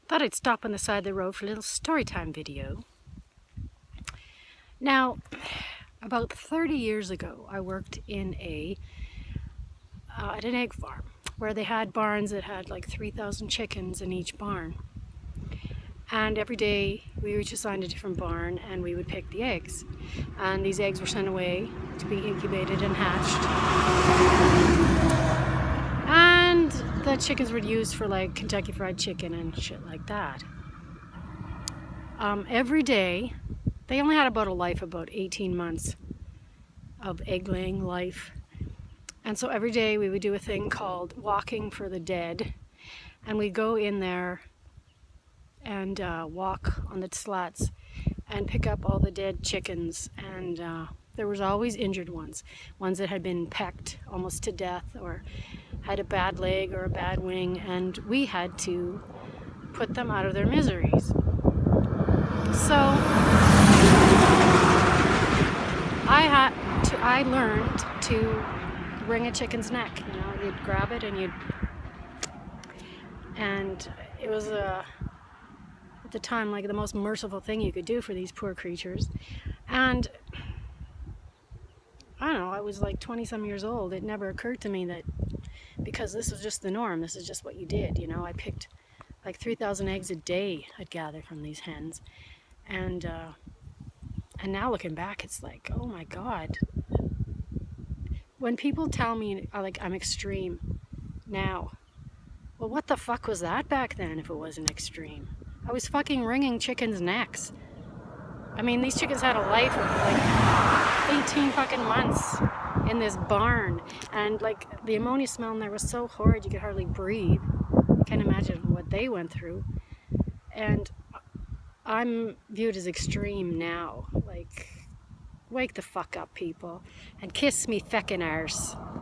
Thought I'd stop on the side of the road for a little story time video. Now, about 30 years ago, I worked in at an egg farm where they had barns that had like 3,000 chickens in each barn. And every day we were each assigned a different barn and we would pick the eggs. And these eggs were sent away to be incubated and hatched. And the chickens were used for like Kentucky Fried Chicken and shit like that. Every day, they only had about 18 months of egg laying life. And so every day we would do a thing called Walking for the Dead. And we'd go in there and walk on the slats and pick up all the dead chickens. And there was always injured ones that had been pecked almost to death or had a bad leg or a bad wing, and we had to put them out of their miseries. So I learned to wring a chicken's neck. You know, you'd grab it and it was at the time like the most merciful thing you could do for these poor creatures. And I don't know, I was like 20 some years old. It never occurred to me that because this was just the norm, this is just what you did. You know, I picked like 3,000 eggs a day I'd gather from these hens. And now looking back, it's like, oh my God. When people tell me like I'm extreme now, well, what the fuck was that back then if it wasn't extreme? I was fucking wringing chickens' necks. I mean, these chickens had a life of like 18 fucking months in this barn. And like the ammonia smell in there was so horrid you could hardly breathe. I can't imagine what they went through. And I'm viewed as extreme now. Like, wake the fuck up, people, and kiss me feckin' arse.